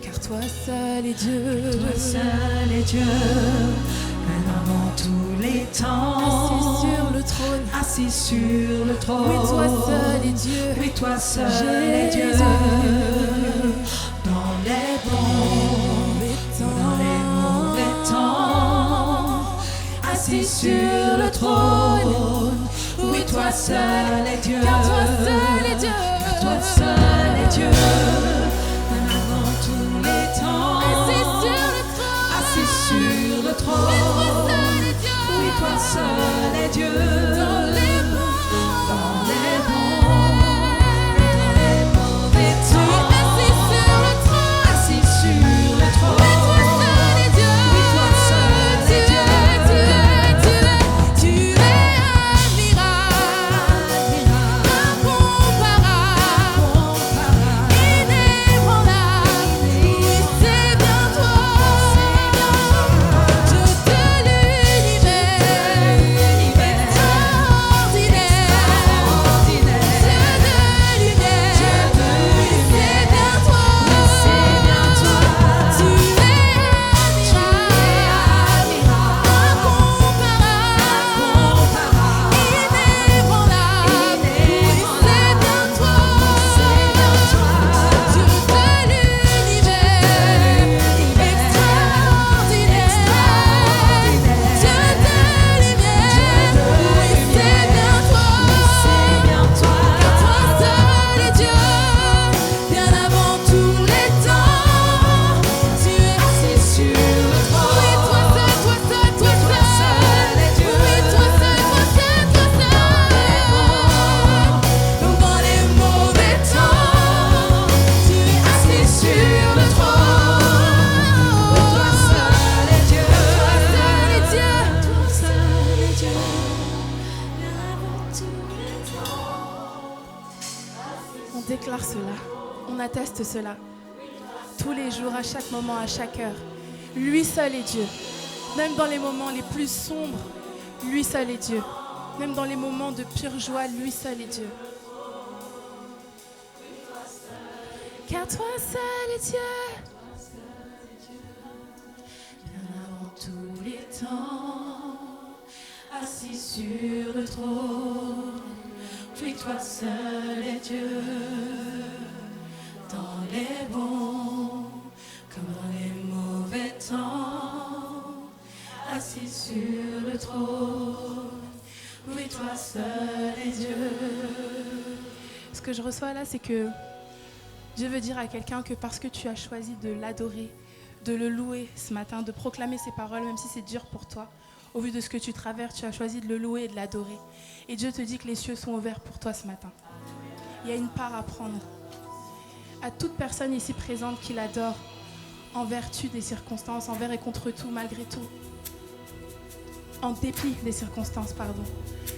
car toi seul est Dieu. Toi seul est Dieu, bien avant tous les temps. Assis sur le trône. Assis sur le trône. Oui, toi seul est Dieu. Oui, toi seul est Dieu. Dans les bons, dans les mauvais temps. Assis sur le trône. Oui, toi seul est Dieu. Car toi seul est Dieu. Car toi seul est Dieu. Bien avant tous les temps. Assis sur le trône. Oui, toi seul est Dieu. Dans les bons, dans les mauvais temps. Assis sur le trône. Oui, toi seul est Dieu. Tu es un miracle, incomparable, inébranlable. Oui, c'est bien toi. Dieu de l'univers, extraordinaire. Dieu de lumière, oui, c'est bien toi. Tu es un miracle, incomparable, inébranlable. Oui, c'est bien toi. Dieu de l'univers, extraordinaire. Dieu de lumière, oui, c'est bien toi. Car toi seul est Dieu, bien avant tous les temps. Tu es assis sur le trône. Oui, toi seul, toi seul est Dieu. Oui, toi seul, toi seul. Donc dans les mauvais temps, tu es assis sur le trône. Toi seul est Dieu. Toi seul est Dieu. On déclare cela, on atteste cela. Tous les jours, à chaque moment, à chaque heure. Lui seul est Dieu. Même dans les moments les plus sombres, lui seul est Dieu. Même dans les moments de pure joie, lui seul est Dieu. Car toi seul est Dieu. Bien avant tous les temps, assis sur le trône. Oui, toi seul est Dieu. Dans les bons comme dans les mauvais temps, assis sur le trône. Oui, toi seul est Dieu. Ce que je reçois là, c'est que Dieu veut dire à quelqu'un que parce que tu as choisi de l'adorer, de le louer ce matin, de proclamer ses paroles, même si c'est dur pour toi, au vu de ce que tu traverses, tu as choisi de le louer et de l'adorer. Et Dieu te dit que les cieux sont ouverts pour toi ce matin. Il y a une part à prendre. À toute personne ici présente qui l'adore, en vertu des circonstances, envers et contre tout, malgré tout, en dépit des circonstances, pardon.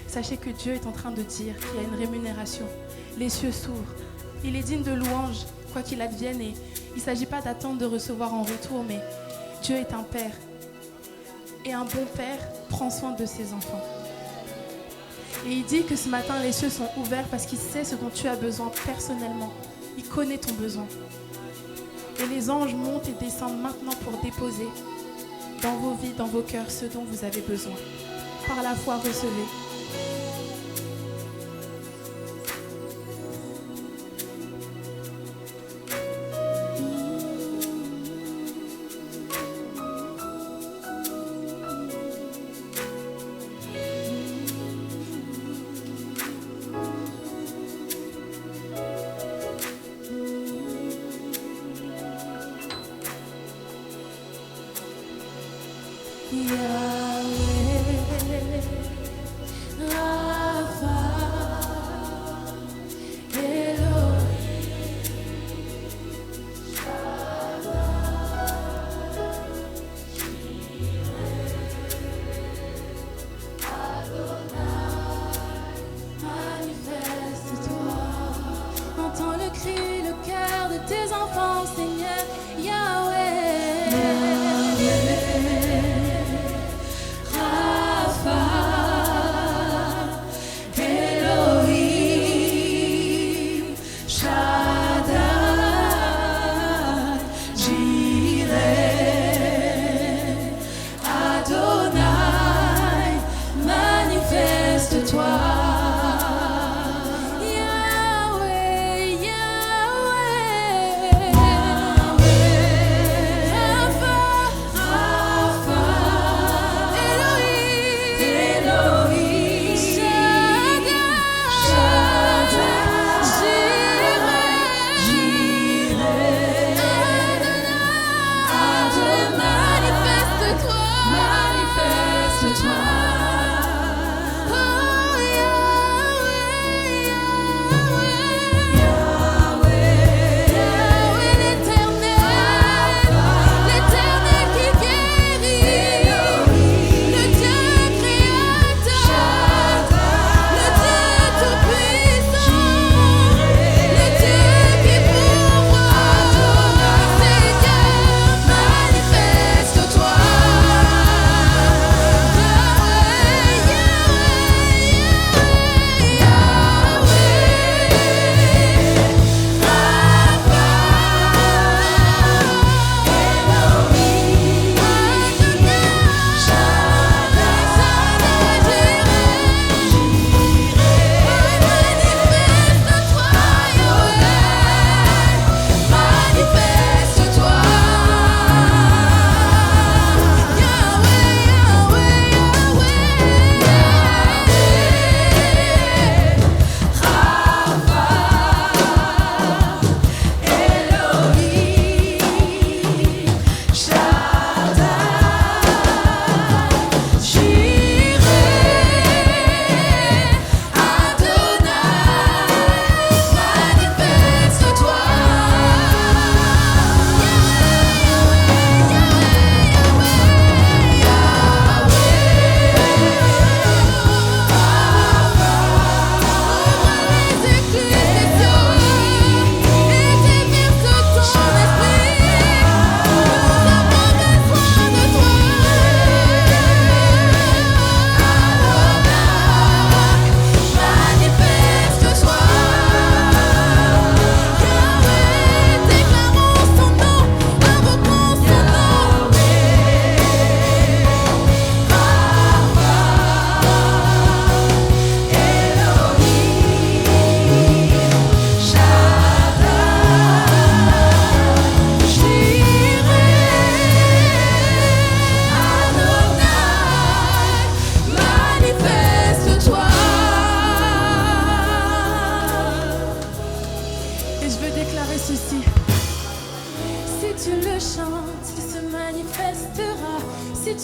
Sachez que Dieu est en train de dire qu'il y a une rémunération. Les cieux s'ouvrent. Il est digne de louange, quoi qu'il advienne. Et il ne s'agit pas d'attendre de recevoir en retour, mais Dieu est un Père. Et un bon Père prend soin de ses enfants. Et il dit que ce matin, les cieux sont ouverts parce qu'il sait ce dont tu as besoin personnellement. Il connaît ton besoin. Et les anges montent et descendent maintenant pour déposer dans vos vies, dans vos cœurs, ce dont vous avez besoin. Par la foi, recevez.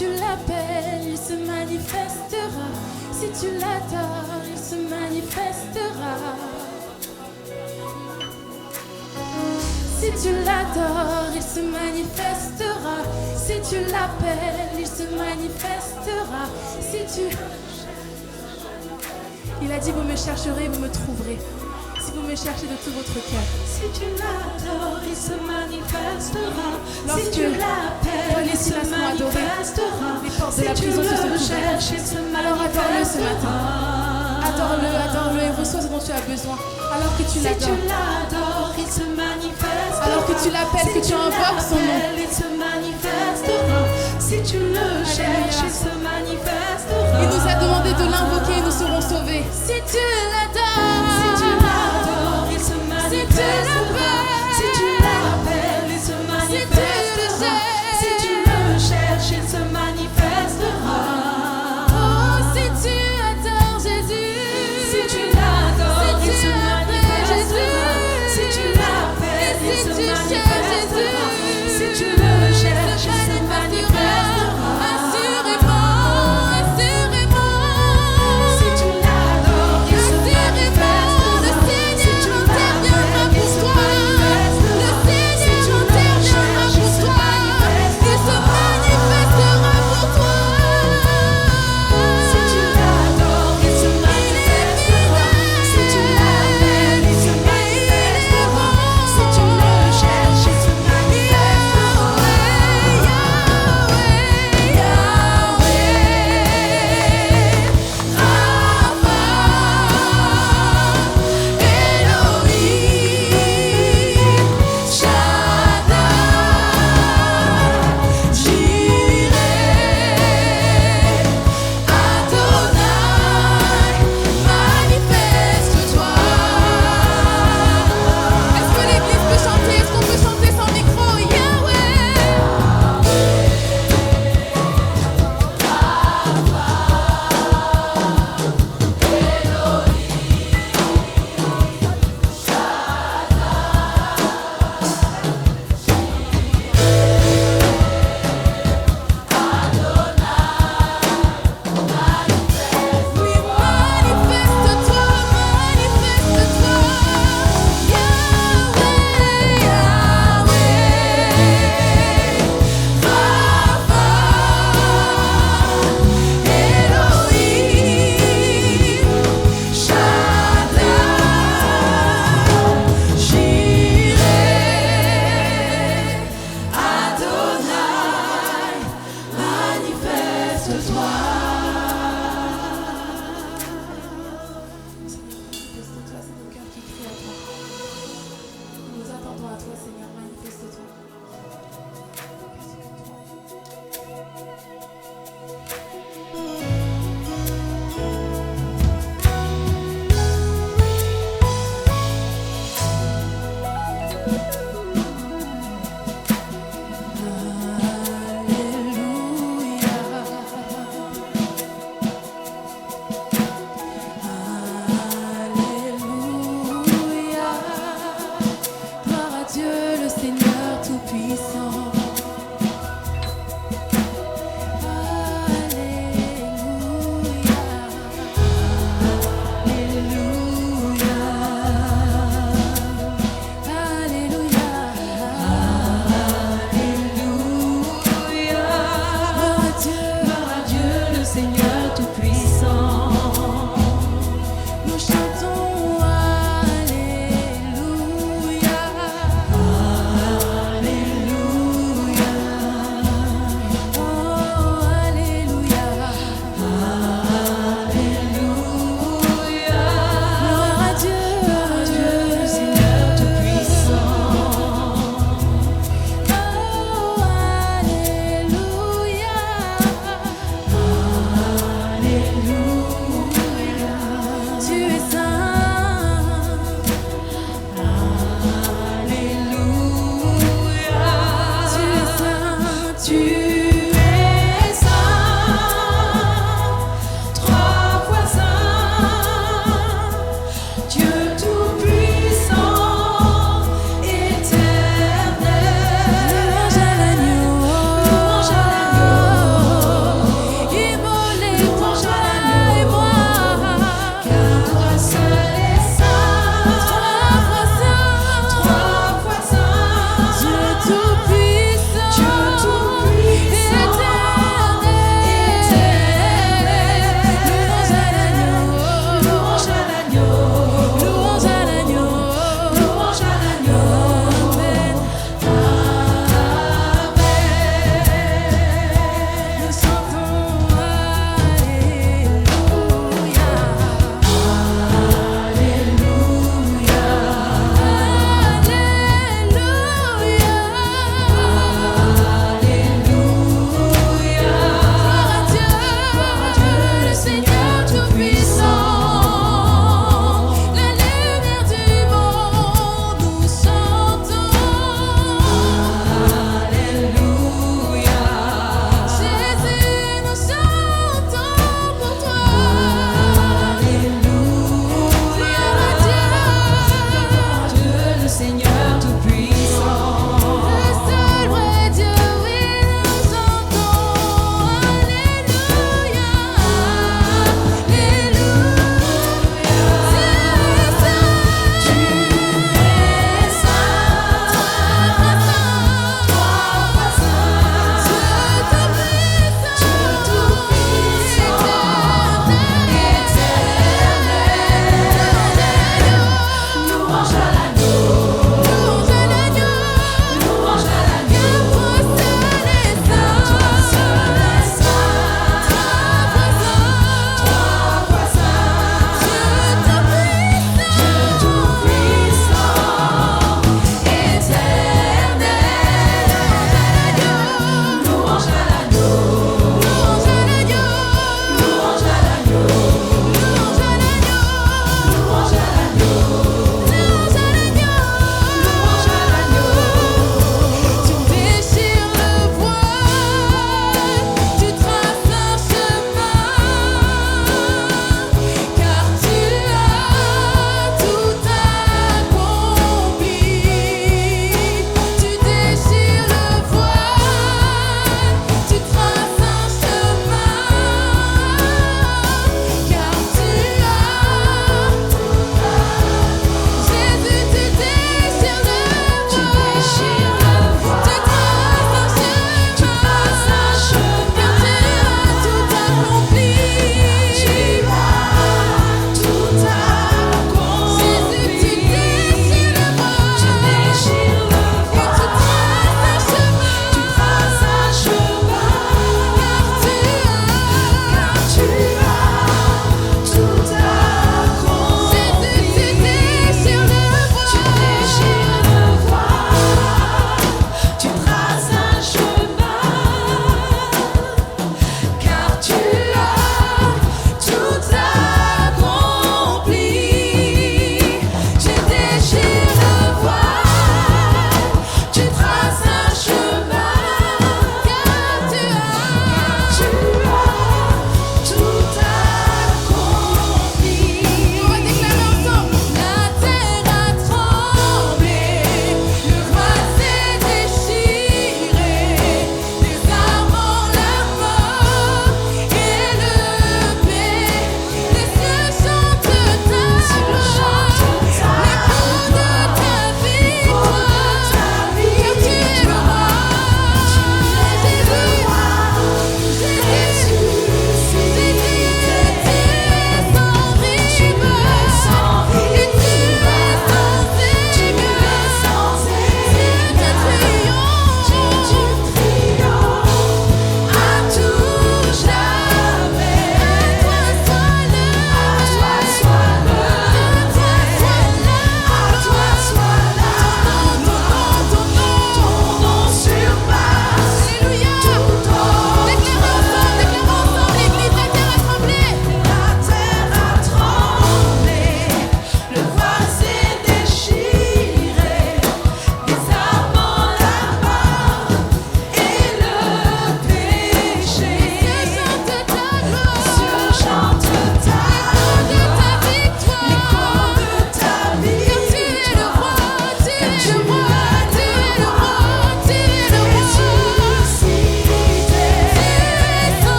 tu l'appelles, il se manifestera. Si tu l'adores, il se manifestera. Si tu l'adores, il se manifestera. Si tu l'appelles, il se manifestera. Si tu... Il a dit, vous me chercherez, vous me trouverez. Si vous me cherchez de tout votre cœur. Si tu l'adores, il se manifestera. Lorsque si tu l'appelles, il se manifestera. Les portes de la prison se ouvrent. Alors adore-le ce matin. Adore-le, adore-le et reçois ce dont tu as besoin. Alors que tu l'adores. Si tu l'adores, il se manifestera. Alors que tu l'appelles, que tu invoques son nom. Il se manifestera. Si tu le cherches, il se manifestera. Il nous a demandé de l'invoquer et nous serons sauvés. Si tu l'adores.